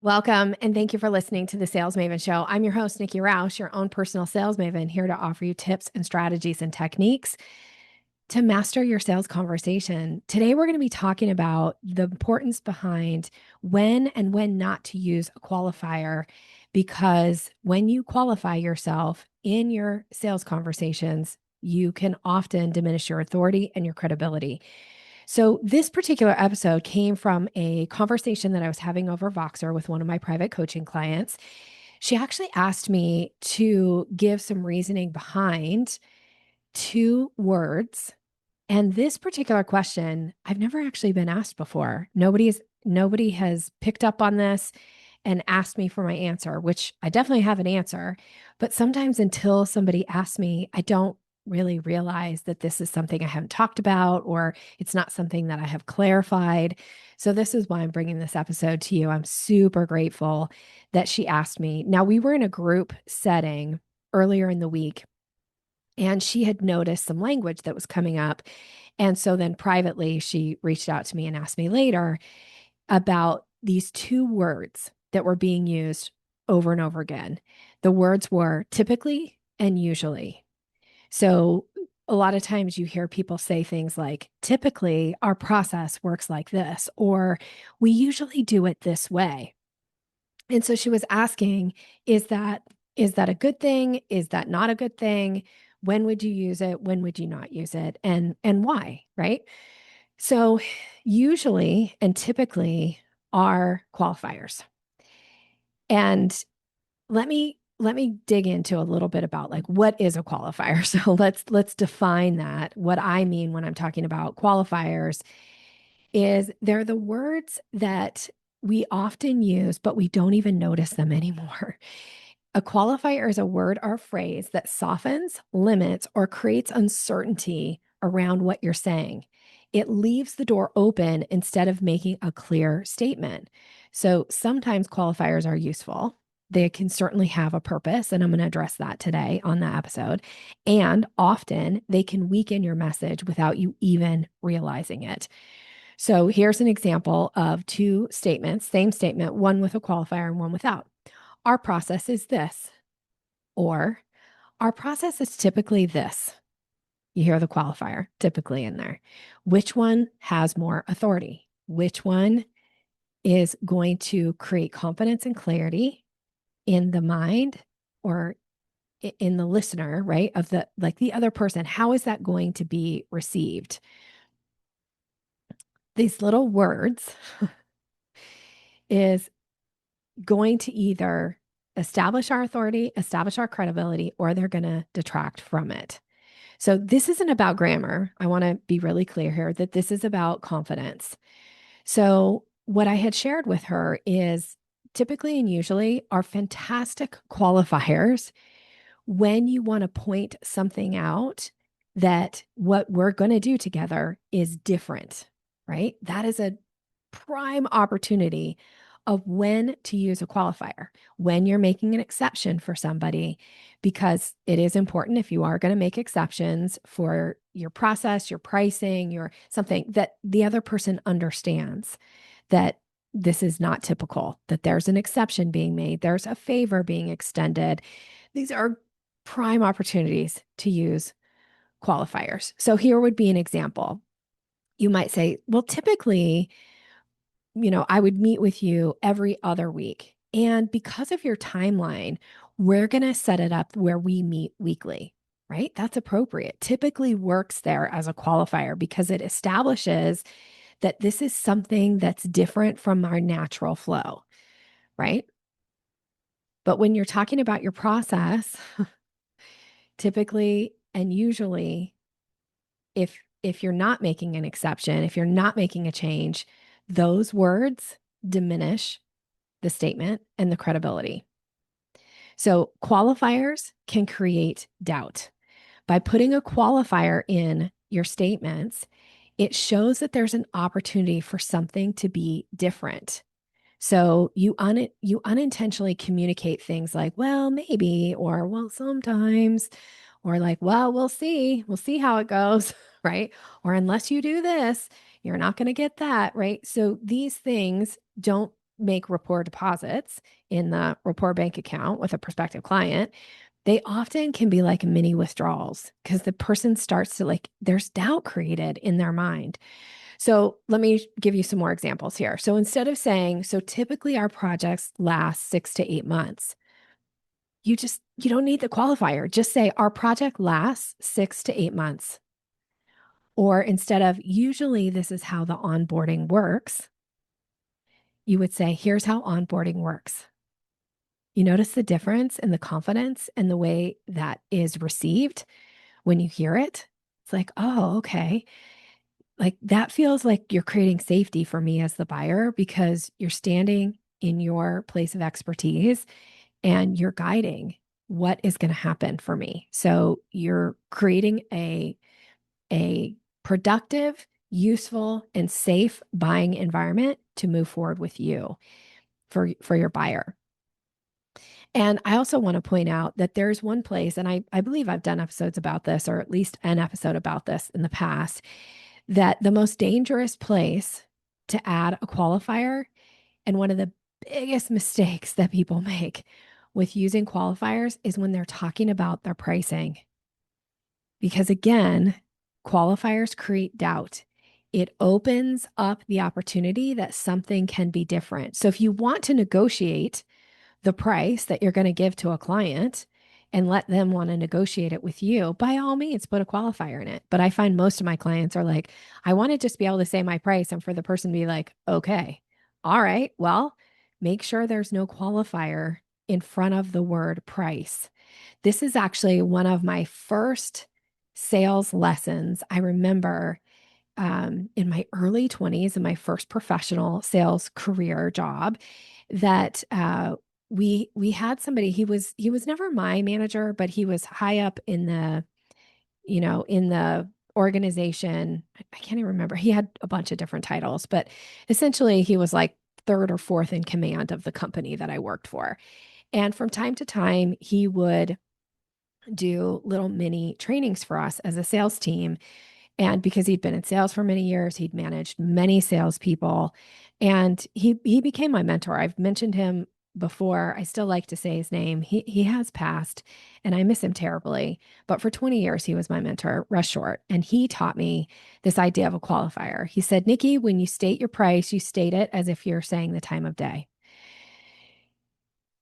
Welcome, and thank you for listening to the Sales Maven Show. I'm your host, Nikki Rausch, your own personal sales maven, here to offer you tips and strategies and techniques to master your sales conversation. Today, we're going to be talking about the importance behind when and when not to use a qualifier, because when you qualify yourself in your sales conversations, you can often diminish your authority and your credibility. So, this particular episode came from a conversation that I was having over Voxer with one of my private coaching clients. She actually asked me to give some reasoning behind two words. And this particular question, I've never actually been asked before. Nobody has picked up on this and asked me for my answer, which I definitely have an answer. But sometimes until somebody asks me, I don't really realize that this is something I haven't talked about or it's not something that I have clarified. So, this is why I'm bringing this episode to you. I'm super grateful that she asked me. Now, we were in a group setting earlier in the week, and she had noticed some language that was coming up. And so then privately, she reached out to me and asked me later about these two words that were being used over and over again. The words were typically and usually. So a lot of times you hear people say things like, typically our process works like this, or we usually do it this way. And so she was asking, is that is that a good thing? Is that not a good thing? When would you use it? When would you not use it? And why, right? So usually and typically are qualifiers. And let me dig into a little bit about like what is a qualifier. So let's define that. What I mean when I'm talking about qualifiers is they're the words that we often use, but we don't even notice them anymore. A qualifier is a word or phrase that softens, limits, or creates uncertainty around what you're saying. It leaves the door open instead of making a clear statement. So sometimes qualifiers are useful. They can certainly have a purpose, and I'm going to address that today on the episode. And often they can weaken your message without you even realizing it. So here's an example of two statements, same statement, one with a qualifier and one without. Our process is this, or our process is typically this. You hear the qualifier typically in there. Which one has more authority? Which one is going to create confidence and clarity in the mind or in the listener, right? Of the other person. How is that going to be received? These little words is going to either establish our authority, establish our credibility, or they're going to detract from it. So, this isn't about grammar. I want to be really clear here that this is about confidence. So, what I had shared with her is typically and usually are fantastic qualifiers when you want to point something out that what we're going to do together is different, right? That is a prime opportunity of when to use a qualifier, when you're making an exception for somebody, because it is important if you are going to make exceptions for your process, your pricing, your something that the other person understands that this is not typical, that there's an exception being made, there's a favor being extended. These are prime opportunities to use qualifiers. So here would be an example. You might say, well, typically, I would meet with you every other week. And because of your timeline, we're going to set it up where we meet weekly, right? That's appropriate. Typically works there as a qualifier because it establishes that this is something that's different from our natural flow, right? But when you're talking about your process, typically and usually, if you're not making an exception, if you're not making a change, those words diminish the statement and the credibility. So qualifiers can create doubt. By putting a qualifier in your statements, it shows that there's an opportunity for something to be different. So you unintentionally communicate things like, well, maybe, or well, sometimes, or like, well, we'll see how it goes, right? Or unless you do this, you're not going to get that, right? So these things don't make rapport deposits in the rapport bank account with a prospective client, they often can be like mini withdrawals because the person starts to like, there's doubt created in their mind. So let me give you some more examples here. So instead of saying, so typically our projects last 6 to 8 months, you don't need the qualifier. Just say our project lasts 6 to 8 months. Or instead of usually this is how the onboarding works, you would say, here's how onboarding works. You notice the difference in the confidence and the way that is received when you hear it. It's like, oh, okay. Like that feels like you're creating safety for me as the buyer because you're standing in your place of expertise and you're guiding what is going to happen for me. So you're creating a productive, useful, and safe buying environment to move forward with you for your buyer. And I also want to point out that there's one place, and I believe I've done episodes about this, or at least an episode about this in the past, that the most dangerous place to add a qualifier, and one of the biggest mistakes that people make with using qualifiers is when they're talking about their pricing. Because again, qualifiers create doubt. It opens up the opportunity that something can be different. So if you want to negotiate the price that you're going to give to a client and let them want to negotiate it with you, by all means, put a qualifier in it. But I find most of my clients are like, I want to just be able to say my price and for the person to be like, okay, all right, well, make sure there's no qualifier in front of the word price. This is actually one of my first sales lessons. I remember in my early 20s, in my first professional sales career job, that we had somebody. He was never my manager, but he was high up in the in the organization. I can't even remember. He had a bunch of different titles, but essentially he was like third or fourth in command of the company that I worked for. And from time to time, he would do little mini trainings for us as a sales team. And because he'd been in sales for many years, he'd managed many salespeople, and he became my mentor. I've mentioned him before. I still like to say his name. He has passed, and I miss him terribly. But for 20 years, he was my mentor, Russ Short, and he taught me this idea of a qualifier. He said, Nikki, when you state your price, you state it as if you're saying the time of day.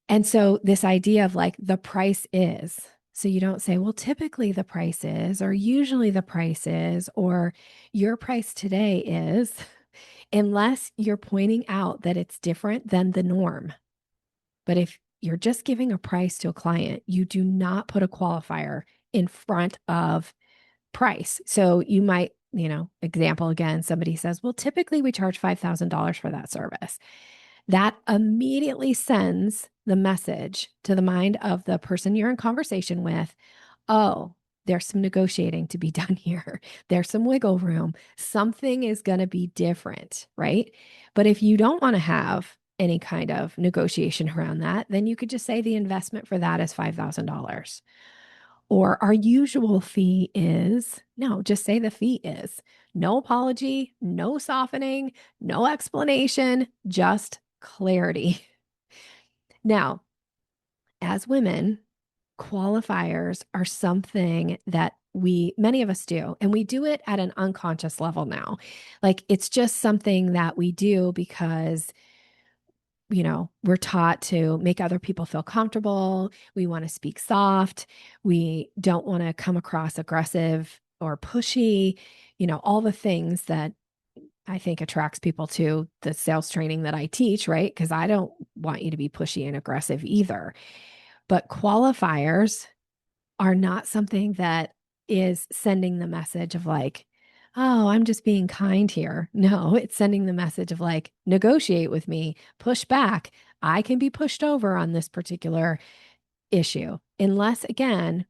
And so this idea of like the price is, so you don't say, well, typically the price is, or usually the price is, or your price today is, unless you're pointing out that it's different than the norm. But if you're just giving a price to a client, you do not put a qualifier in front of price. So you might, example again, somebody says, well, typically we charge $5,000 for that service. That immediately sends the message to the mind of the person you're in conversation with. Oh, there's some negotiating to be done here. There's some wiggle room. Something is going to be different, right? But if you don't want to have any kind of negotiation around that, then you could just say the investment for that is $5,000. Or our usual fee is, no, just say the fee is. No apology, no softening, no explanation, just clarity. Now, as women, qualifiers are something that many of us do, and we do it at an unconscious level now. Like it's just something that we do because we're taught to make other people feel comfortable. We want to speak soft. We don't want to come across aggressive or pushy, all the things that I think attracts people to the sales training that I teach, right? Because I don't want you to be pushy and aggressive either. But qualifiers are not something that is sending the message of like, oh, I'm just being kind here. No, it's sending the message of like, negotiate with me, push back. I can be pushed over on this particular issue. Unless again,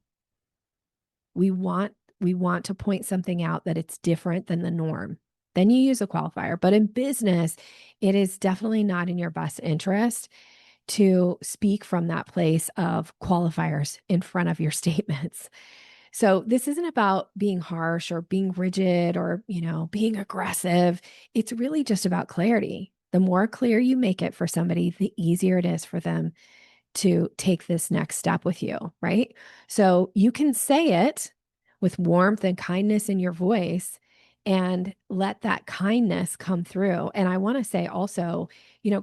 we want to point something out that it's different than the norm. Then you use a qualifier. But in business, it is definitely not in your best interest to speak from that place of qualifiers in front of your statements. So this isn't about being harsh or being rigid or, being aggressive. It's really just about clarity. The more clear you make it for somebody, the easier it is for them to take this next step with you, right? So you can say it with warmth and kindness in your voice and let that kindness come through. And I want to say also,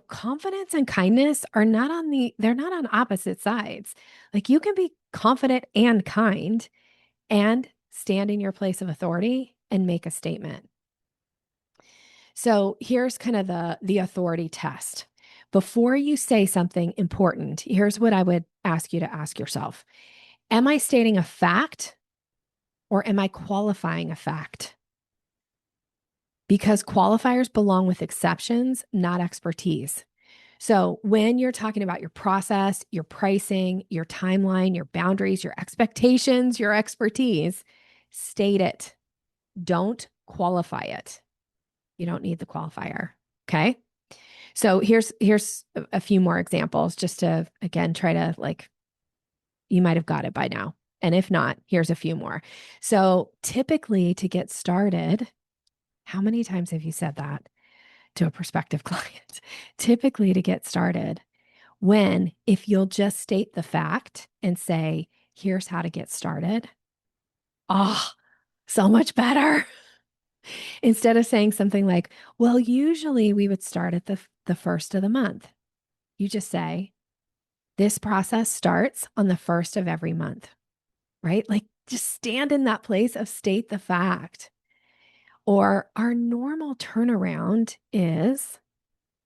confidence and kindness are not they're not on opposite sides. Like you can be confident and kind and stand in your place of authority and make a statement. So here's kind of the authority test. Before you say something important, here's what I would ask you to ask yourself. Am I stating a fact or am I qualifying a fact? Because qualifiers belong with exceptions, not expertise. So when you're talking about your process, your pricing, your timeline, your boundaries, your expectations, your expertise, state it. Don't qualify it. You don't need the qualifier. Okay. So here's a few more examples just to, again, try to you might have got it by now. And if not, here's a few more. So typically to get started, how many times have you said that to a prospective client? Typically to get started, if you'll just state the fact and say, here's how to get started. Oh, so much better. Instead of saying something like, well, usually we would start at the first of the month. You just say, this process starts on the first of every month, right? Like just stand in that place of state the fact. Or our normal turnaround is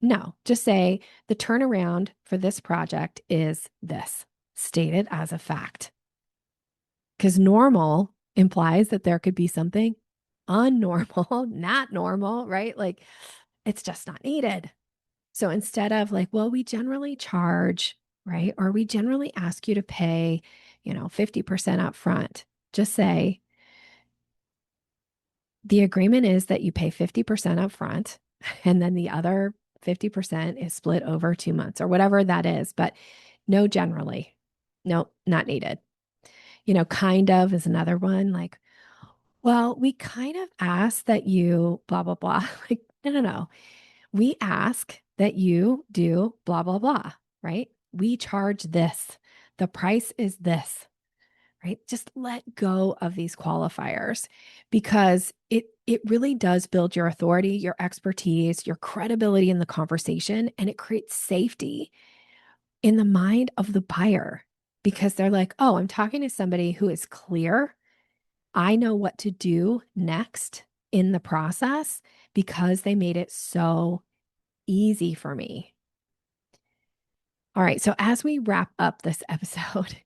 no, just say the turnaround for this project is this, state it as a fact. Because normal implies that there could be something unnormal, not normal, right? Like it's just not needed. So instead of like, well, we generally charge, right? Or we generally ask you to pay, 50% up front, just say the agreement is that you pay 50% up front and then the other 50% is split over 2 months or whatever that is. But no, generally, no, not needed. Kind of is another one. Like, well, we kind of ask that you blah, blah, blah. Like, no. We ask that you do blah, blah, blah, right? We charge this. The price is this, right? Just let go of these qualifiers because it really does build your authority, your expertise, your credibility in the conversation, and it creates safety in the mind of the buyer because they're like, oh, I'm talking to somebody who is clear. I know what to do next in the process because they made it so easy for me. All right. So as we wrap up this episode,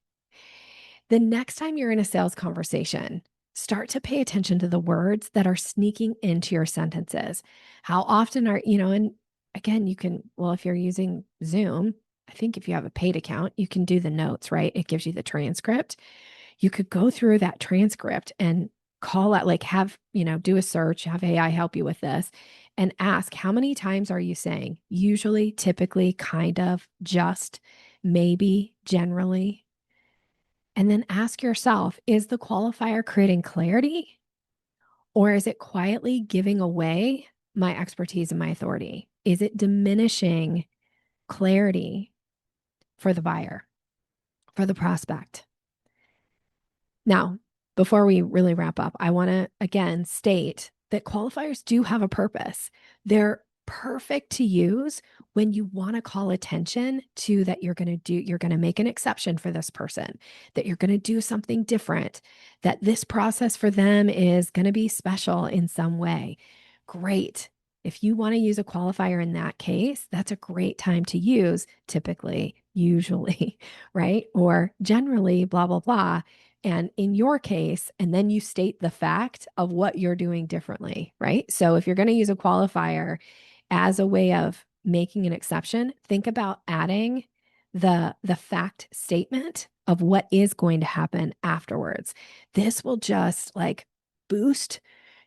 the next time you're in a sales conversation, start to pay attention to the words that are sneaking into your sentences. How often and again, you can, well, if you're using Zoom, I think if you have a paid account, you can do the notes, right? It gives you the transcript. You could go through that transcript and call out, do a search, have AI help you with this and ask, how many times are you saying usually, typically, kind of, just, maybe, generally? And then ask yourself, is the qualifier creating clarity or is it quietly giving away my expertise and my authority? Is it diminishing clarity for the buyer, for the prospect? Now, before we really wrap up, I want to again state that qualifiers do have a purpose. They're perfect to use when you want to call attention to that you're going to make an exception for this person, that you're going to do something different, that this process for them is going to be special in some way. Great. If you want to use a qualifier in that case, that's a great time to use typically, usually, right? Or generally, blah, blah, blah. And in your case, and then you state the fact of what you're doing differently, right? So if you're going to use a qualifier as a way of making an exception, think about adding the fact statement of what is going to happen afterwards. This will just boost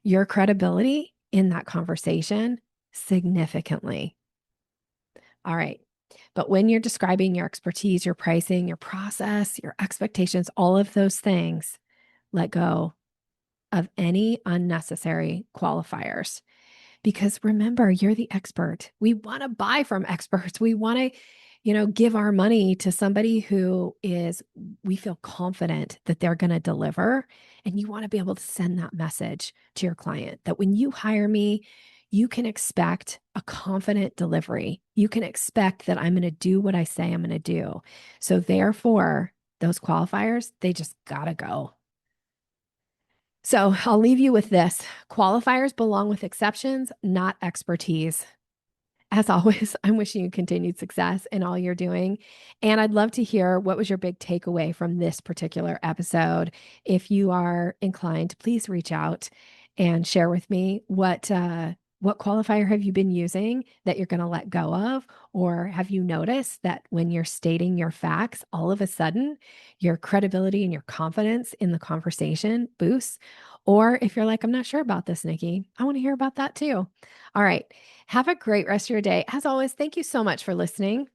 your credibility in that conversation significantly. All right. But when you're describing your expertise, your pricing, your process, your expectations, all of those things, let go of any unnecessary qualifiers because remember, you're the expert. We want to buy from experts. We want to, give our money to somebody who we feel confident that they're going to deliver. And you want to be able to send that message to your client that when you hire me, you can expect a confident delivery. You can expect that I'm going to do what I say I'm going to do. So therefore, those qualifiers, they just got to go. So I'll leave you with this. Qualifiers belong with exceptions, not expertise. As always, I'm wishing you continued success in all you're doing. And I'd love to hear what was your big takeaway from this particular episode. If you are inclined, please reach out and share with me what qualifier have you been using that you're going to let go of? Or have you noticed that when you're stating your facts, all of a sudden your credibility and your confidence in the conversation boosts? Or if you're like, I'm not sure about this, Nikki, I want to hear about that too. All right. Have a great rest of your day. As always, thank you so much for listening.